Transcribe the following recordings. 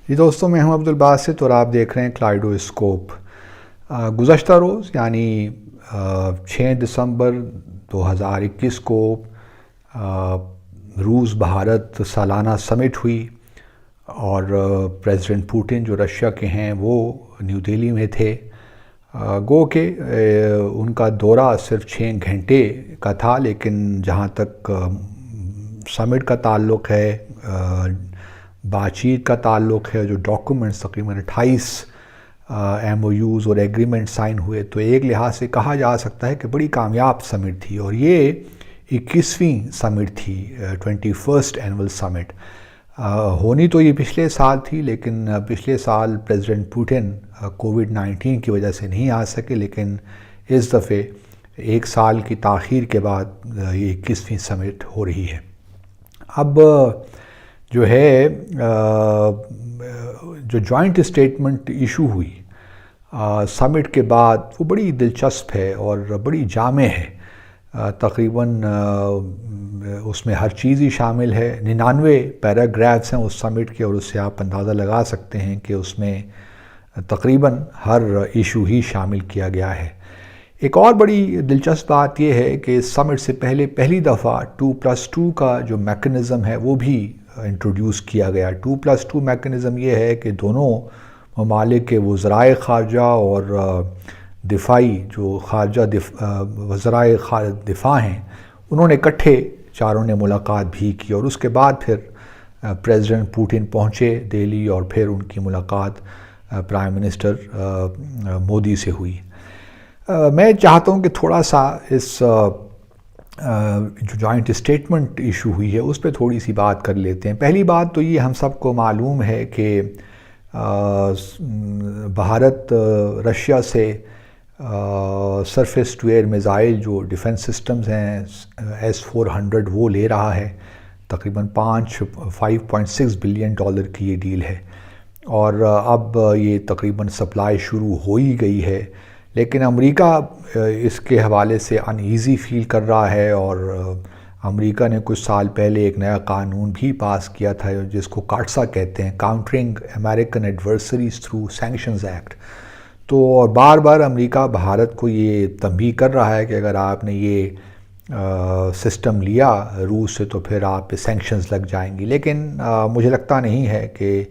جی دوستوں، میں ہوں عبدالباسط اور آپ دیکھ رہے ہیں کلائڈوسکوپ۔ گزشتہ روز یعنی 6 دسمبر 2021 کو روس بھارت سالانہ سمٹ ہوئی اور پریزیڈنٹ پوٹن جو رشیا کے ہیں وہ نیو دہلی میں تھے۔ گو کہ ان کا دورہ صرف 6 گھنٹے کا تھا، لیکن جہاں تک سمٹ کا تعلق ہے، بات چیت کا تعلق ہے، جو ڈاکومنٹس تقریباً 28 ایم او یوز اور ایگریمنٹ سائن ہوئے، تو ایک لحاظ سے کہا جا سکتا ہے کہ بڑی کامیاب سمٹ تھی، اور یہ 21ویں سمٹ تھی، 21st اینول سمٹ۔ ہونی تو یہ پچھلے سال تھی، لیکن پچھلے سال پریزیڈنٹ پوٹن کووڈ-19 کی وجہ سے نہیں آ سکے، لیکن اس دفعہ 1 سال کی تاخیر کے بعد یہ 21ویں سمٹ ہو رہی ہے۔ اب جو ہے جو جوائنٹ اسٹیٹمنٹ ایشو ہوئی سمٹ کے بعد، وہ بڑی دلچسپ ہے اور بڑی جامع ہے۔ تقریباً اس میں ہر چیز ہی شامل ہے۔ 99 پیراگرافس ہیں اس سمٹ کے، اور اس سے آپ اندازہ لگا سکتے ہیں کہ اس میں تقریباً ہر ایشو ہی شامل کیا گیا ہے۔ ایک اور بڑی دلچسپ بات یہ ہے کہ اس سمٹ سے پہلی دفعہ 2+2 کا جو میکنزم ہے وہ بھی انٹروڈیوس کیا گیا۔ 2+2 میکنزم یہ ہے کہ دونوں ممالک کے وزرائے خارجہ اور دفاعی جو وزرائے دفاع ہیں، انہوں نے اکٹھے چاروں نے ملاقات بھی کی، اور اس کے بعد پھر پریزیڈنٹ پوٹن پہنچے دہلی، اور پھر ان کی ملاقات پرائم منسٹر مودی سے ہوئی۔ میں چاہتا ہوں کہ تھوڑا سا اس جو جوائنٹ اسٹیٹمنٹ ایشو ہوئی ہے اس پہ تھوڑی سی بات کر لیتے ہیں۔ پہلی بات تو یہ ہم سب کو معلوم ہے کہ بھارت رشیا سے سرفیس ٹو ایئر میزائل جو ڈیفنس سسٹمز ہیں S-400 وہ لے رہا ہے۔ تقریباً 5.6 بلین ڈالر کی یہ ڈیل ہے، اور اب یہ تقریباً سپلائی شروع ہو ہی گئی ہے، لیکن امریکہ اس کے حوالے سے ان ایزی فیل کر رہا ہے، اور امریکہ نے کچھ سال پہلے ایک نیا قانون بھی پاس کیا تھا جس کو کاٹسا کہتے ہیں، countering American adversaries through sanctions act. تو اور بار بار امریکہ بھارت کو یہ تنبیہ کر رہا ہے کہ اگر آپ نے یہ سسٹم لیا روس سے تو پھر آپ پہ سینکشنز لگ جائیں گی، لیکن مجھے لگتا نہیں ہے کہ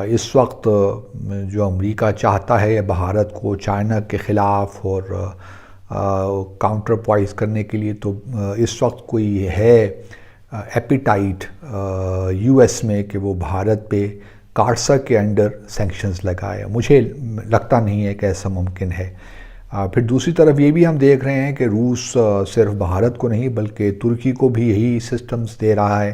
اس وقت جو امریکہ چاہتا ہے بھارت کو چائنا کے خلاف اور کاؤنٹر پوائز کرنے کے لیے، تو اس وقت کوئی ہے ایپیٹائٹ یو ایس میں کہ وہ بھارت پہ کاٹسا کے انڈر سینکشنز لگائے۔ مجھے لگتا نہیں ہے کہ ایسا ممکن ہے۔ پھر دوسری طرف یہ بھی ہم دیکھ رہے ہیں کہ روس صرف بھارت کو نہیں بلکہ ترکی کو بھی یہی سسٹمز دے رہا ہے،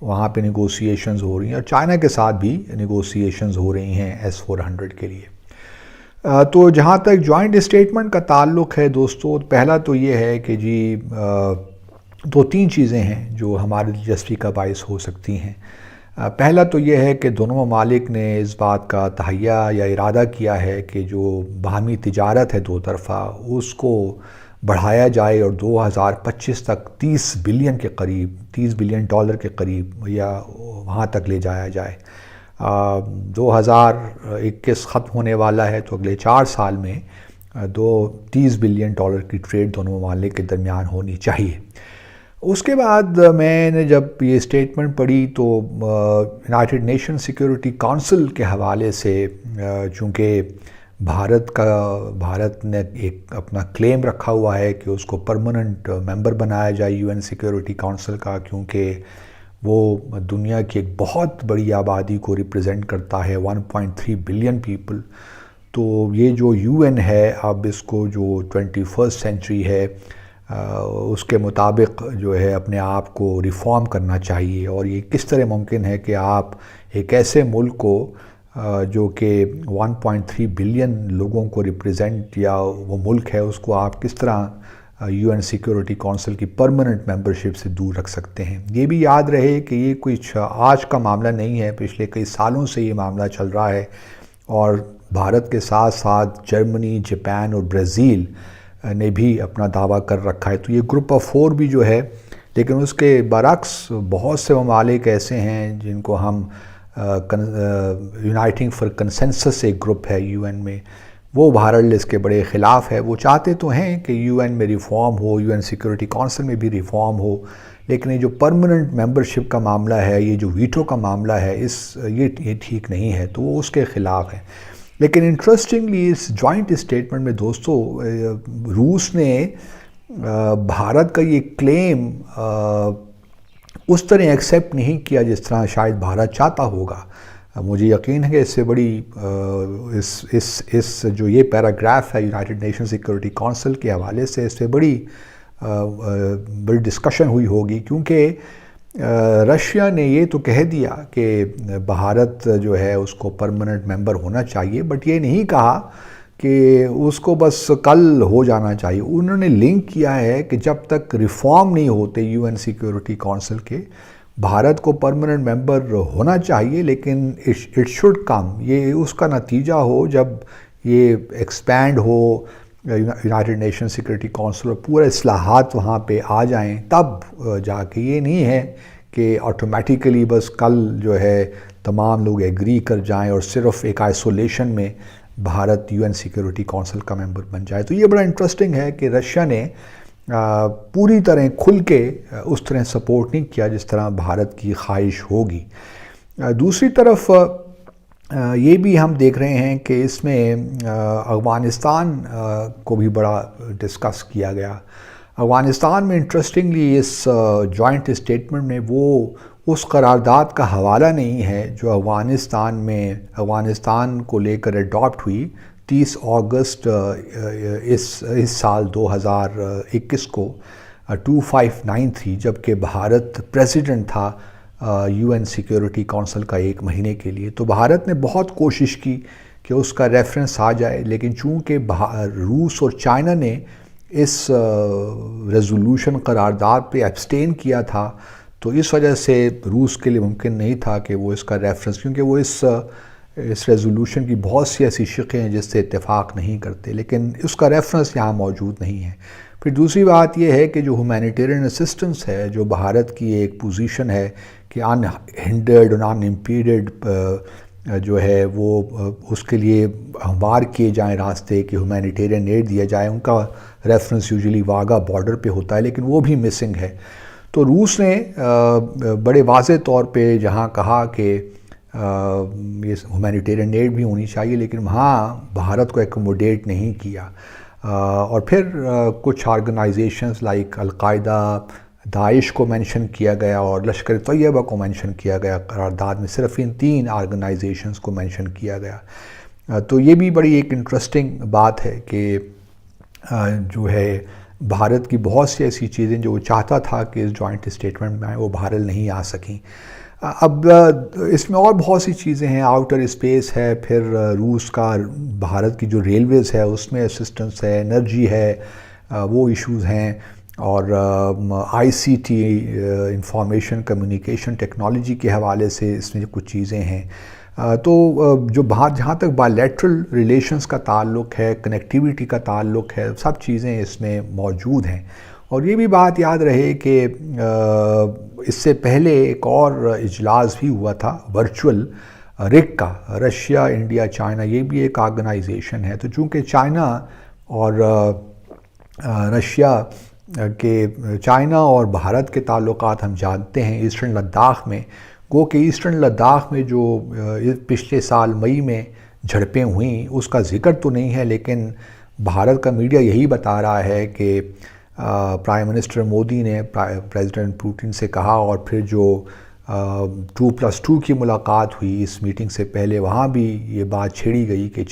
وہاں پہ نیگوسیشنز ہو رہی ہیں، اور چائنا کے ساتھ بھی نیگوسیشنز ہو رہی ہیں S-400 کے لیے۔ تو جہاں تک جوائنٹ اسٹیٹمنٹ کا تعلق ہے دوستو، پہلا تو یہ ہے کہ جی 2-3 چیزیں ہیں جو ہماری دلچسپی کا باعث ہو سکتی ہیں۔ پہلا تو یہ ہے کہ دونوں ممالک نے اس بات کا تہیہ یا ارادہ کیا ہے کہ جو باہمی تجارت ہے دو طرفہ اس کو بڑھایا جائے، اور 2025 تک 30 بلین ڈالر کے قریب یا وہاں تک لے جایا جائے۔ 2021 ختم ہونے والا ہے، تو اگلے 4 سال میں 30 بلین ڈالر کی ٹریڈ دونوں ممالک کے درمیان ہونی چاہیے۔ اس کے بعد میں نے جب یہ اسٹیٹمنٹ پڑھی تو یونائٹڈ نیشن سیکیورٹی کونسل کے حوالے سے، چونکہ بھارت نے ایک اپنا کلیم رکھا ہوا ہے کہ اس کو پرماننٹ ممبر بنایا جائے UN سیکیورٹی کونسل کا، کیونکہ وہ دنیا کی ایک بہت بڑی آبادی کو ریپرزینٹ کرتا ہے، 1.3 بلین پیپل۔ تو یہ جو UN ہے، اب اس کو جو 21st سینچری ہے اس کے مطابق جو ہے اپنے آپ کو ریفارم کرنا چاہیے۔ اور یہ کس طرح ممکن ہے کہ آپ ایک ایسے ملک کو جو کہ 1.3 بلین لوگوں کو ریپرزینٹ یا وہ ملک ہے، اس کو آپ کس طرح UN سیکیورٹی کونسل کی پرماننٹ ممبرشپ سے دور رکھ سکتے ہیں۔ یہ بھی یاد رہے کہ یہ کچھ آج کا معاملہ نہیں ہے، پچھلے کئی سالوں سے یہ معاملہ چل رہا ہے، اور بھارت کے ساتھ ساتھ جرمنی، جاپان اور برازیل نے بھی اپنا دعویٰ کر رکھا ہے۔ تو یہ گروپ آف 4 بھی جو ہے، لیکن اس کے برعکس بہت سے ممالک ایسے ہیں جن کو ہم یونائٹنگ فار کنسنسس ایک گروپ ہے UN میں، وہ بہرحال اس کے بڑے خلاف ہے۔ وہ چاہتے تو ہیں کہ UN میں ریفارم ہو، UN سیکورٹی کونسل میں بھی ریفارم ہو، لیکن یہ جو پرماننٹ ممبرشپ کا معاملہ ہے، یہ جو ویٹو کا معاملہ ہے، یہ ٹھیک نہیں ہے، تو وہ اس کے خلاف ہے۔ لیکن انٹرسٹنگلی اس جوائنٹ اسٹیٹمنٹ میں دوستو روس نے بھارت کا یہ کلیم اس طرح ایکسیپٹ نہیں کیا جس طرح شاید بھارت چاہتا ہوگا۔ مجھے یقین ہے کہ اس سے بڑی اس جو یہ پیراگراف ہے یونائٹڈ نیشن سیکورٹی کونسل کے حوالے سے، اس سے بڑی ڈسکشن ہوئی ہوگی، کیونکہ رشیا نے یہ تو کہہ دیا کہ بھارت جو ہے اس کو پرماننٹ ممبر ہونا چاہیے، بٹ یہ نہیں کہا کہ اس کو بس کل ہو جانا چاہیے۔ انہوں نے لنک کیا ہے کہ جب تک ریفارم نہیں ہوتے UN سیکورٹی کونسل کے، بھارت کو پرماننٹ ممبر ہونا چاہیے، لیکن اٹ شوڈ کم، یہ اس کا نتیجہ ہو جب یہ ایکسپینڈ ہو یونائٹڈ نیشن سیکورٹی کونسل اور پورے اصلاحات وہاں پہ آ جائیں، تب جا کے۔ یہ نہیں ہے کہ آٹومیٹیکلی بس کل جو ہے تمام لوگ ایگری کر جائیں اور صرف ایک آئسولیشن میں بھارت UN سیکورٹی کونسل کا ممبر بن جائے۔ تو یہ بڑا انٹرسٹنگ ہے کہ رشیا نے پوری طرح کھل کے اس طرح سپورٹ نہیں کیا جس طرح بھارت کی خواہش ہوگی۔ دوسری طرف یہ بھی ہم دیکھ رہے ہیں کہ اس میں افغانستان کو بھی بڑا ڈسکس کیا گیا۔ افغانستان میں انٹرسٹنگلی اس جوائنٹ اسٹیٹمنٹ میں وہ اس قرارداد کا حوالہ نہیں ہے جو افغانستان کو لے کر اڈاپٹ ہوئی 30 اگست اس سال 2021 کو 2593، جبکہ بھارت پریزیڈنٹ تھا UN سیکورٹی کونسل کا 1 مہینے کے لیے۔ تو بھارت نے بہت کوشش کی کہ اس کا ریفرنس آ جائے، لیکن چونکہ روس اور چائنا نے اس ریزولوشن قرارداد پہ ایبسٹین کیا تھا، تو اس وجہ سے روس کے لیے ممکن نہیں تھا کہ وہ اس کا ریفرنس، کیونکہ وہ اس ریزولوشن کی بہت سی ایسی شقیں ہیں جس سے اتفاق نہیں کرتے، لیکن اس کا ریفرنس یہاں موجود نہیں ہے۔ پھر دوسری بات یہ ہے کہ جو ہیومینیٹیرین اسسٹنس ہے، جو بھارت کی ایک پوزیشن ہے کہ ان ہنڈرڈ اور ان امپیڈڈ جو ہے وہ اس کے لیے ہموار کیے جائیں راستے کہ ہیومینیٹیرین ایڈ دیا جائے، ان کا ریفرنس یوزلی واگا بارڈر پہ ہوتا ہے، لیکن وہ بھی مسنگ ہے۔ تو روس نے بڑے واضح طور پہ جہاں کہا کہ یہ ہیومینیٹیرین ایڈ بھی ہونی چاہیے، لیکن وہاں بھارت کو ایکوموڈیٹ نہیں کیا۔ اور پھر کچھ آرگنائزیشنز لائک القاعدہ، داعش کو مینشن کیا گیا اور لشکر طیبہ کو مینشن کیا گیا قرارداد میں، صرف ان 3 آرگنائزیشنز کو مینشن کیا گیا۔ تو یہ بھی بڑی ایک انٹرسٹنگ بات ہے کہ جو ہے بھارت کی بہت سی ایسی چیزیں جو وہ چاہتا تھا کہ اس جوائنٹ اسٹیٹمنٹ میں آئیں، وہ بہرحال نہیں آ سکیں۔ اب اس میں اور بہت سی چیزیں ہیں، آؤٹر اسپیس ہے، پھر روس کا بھارت کی جو ریلویز ہے اس میں اسسٹنس ہے، انرجی ہے، وہ ایشوز ہیں، اور ICT انفارمیشن کمیونیکیشن ٹیکنالوجی کے حوالے سے اس میں کچھ چیزیں ہیں۔ تو جو جہاں تک بائیلیٹرل ریلیشنز کا تعلق ہے، کنیکٹیویٹی کا تعلق ہے، سب چیزیں اس میں موجود ہیں۔ اور یہ بھی بات یاد رہے کہ اس سے پہلے ایک اور اجلاس بھی ہوا تھا ورچوئل RIC کا، رشیا انڈیا چائنا، یہ بھی ایک آرگنائزیشن ہے۔ تو چونکہ چائنا اور رشیا کہ چائنا اور بھارت کے تعلقات ہم جانتے ہیں ایسٹرن لداخ میں، گو کہ ایسٹرن لداخ میں جو پچھلے سال مئی میں جھڑپیں ہوئیں اس کا ذکر تو نہیں ہے، لیکن بھارت کا میڈیا یہی بتا رہا ہے کہ پرائم منسٹر مودی نے پریزیڈنٹ پوٹن سے کہا، اور پھر جو 2+2 کی ملاقات ہوئی اس میٹنگ سے پہلے، وہاں بھی یہ بات چھیڑی گئی کہ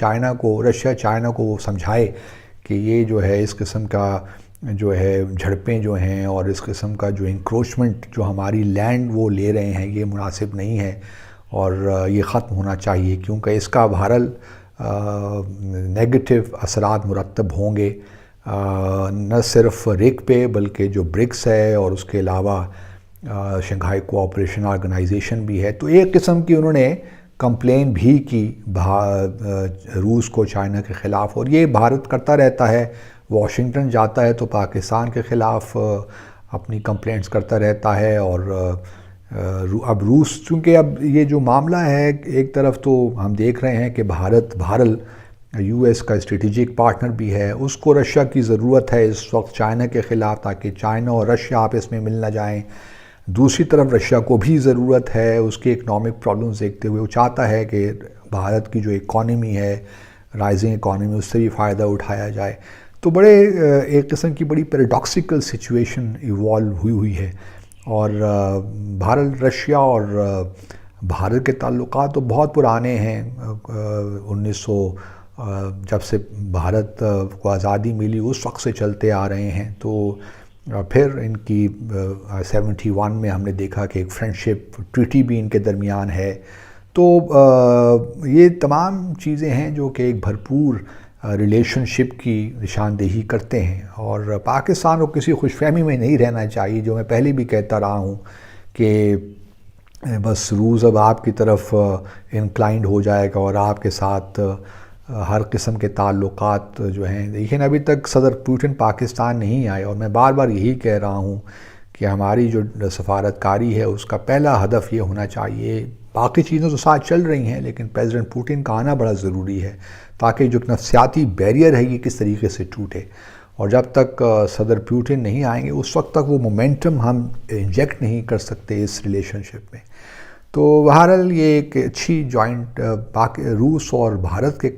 رشیا چائنا کو وہ سمجھائے کہ یہ جو ہے اس قسم کا جو ہے جھڑپیں جو ہیں اور اس قسم کا جو انکروچمنٹ جو ہماری لینڈ وہ لے رہے ہیں، یہ مناسب نہیں ہے اور یہ ختم ہونا چاہیے، کیونکہ اس کا بہرحال نیگیٹو اثرات مرتب ہوں گے، نہ صرف RIC پہ بلکہ جو BRICS ہے اور اس کے علاوہ شنگھائی کوآپریشن آرگنائزیشن بھی ہے۔ تو ایک قسم کی انہوں نے کمپلین بھی کی روس کو چائنا کے خلاف، اور یہ بھارت کرتا رہتا ہے، واشنگٹن جاتا ہے تو پاکستان کے خلاف اپنی کمپلینٹس کرتا رہتا ہے، اور اب روس چونکہ اب یہ جو معاملہ ہے ایک طرف تو ہم دیکھ رہے ہیں کہ بھارت یو ایس کا اسٹریٹجک پارٹنر بھی ہے، اس کو رشیا کی ضرورت ہے اس وقت چائنا کے خلاف، تاکہ چائنا اور رشیا آپس میں مل نہ جائیں۔ دوسری طرف رشیا کو بھی ضرورت ہے اس کے اکنامک پرابلمز دیکھتے ہوئے، وہ چاہتا ہے کہ بھارت کی جو اکانومی ہے، رائزنگ اکانومی، اس سے بھی فائدہ اٹھایا جائے۔ تو ایک قسم کی بڑی پیراڈاکسیکل سچویشن ایوالو ہوئی ہے، اور بھارت رشیا اور بھارت کے تعلقات تو بہت پرانے ہیں۔ 1900 جب سے بھارت کو آزادی ملی اس وقت سے چلتے آ رہے ہیں، تو پھر ان کی 71 میں ہم نے دیکھا کہ ایک فرینڈشپ ٹریٹی بھی ان کے درمیان ہے۔ تو یہ تمام چیزیں ہیں جو کہ ایک بھرپور ریلیشن شپ کی نشاندہی کرتے ہیں، اور پاکستان کو کسی خوش فہمی میں نہیں رہنا چاہیے، جو میں پہلے بھی کہتا رہا ہوں کہ بس روس اب آپ کی طرف انکلائنڈ ہو جائے گا اور آپ کے ساتھ ہر قسم کے تعلقات جو ہیں، لیکن ابھی تک صدر پوٹن پاکستان نہیں آئے، اور میں بار بار یہی کہہ رہا ہوں کہ ہماری جو سفارتکاری ہے اس کا پہلا ہدف یہ ہونا چاہیے، باقی چیزیں تو ساتھ چل رہی ہیں لیکن پریزیڈنٹ پوٹن کا آنا بڑا ضروری ہے، تاکہ جو نفسیاتی بیریئر ہے یہ کس طریقے سے ٹوٹے، اور جب تک صدر پوٹن نہیں آئیں گے اس وقت تک وہ مومنٹم ہم انجیکٹ نہیں کر سکتے اس ریلیشن شپ میں۔ تو بہرحال یہ ایک اچھی جوائنٹ روس اور بھارت کے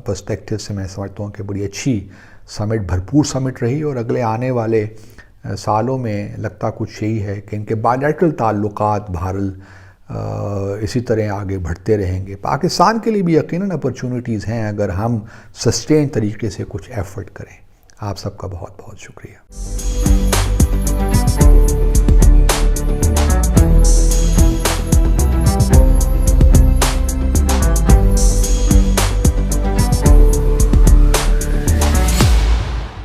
پرسپیکٹیو سے میں سمجھتا ہوں کہ بڑی اچھی سمٹ، بھرپور سمٹ رہی، اور اگلے آنے والے سالوں میں لگتا کچھ یہی ہے کہ ان کے بائیلیٹرل تعلقات اسی طرح آگے بڑھتے رہیں گے۔ پاکستان کے لیے بھی یقیناً اپرچونٹیز ہیں اگر ہم سسٹین طریقے سے کچھ ایفرٹ کریں۔ آپ سب کا بہت بہت شکریہ۔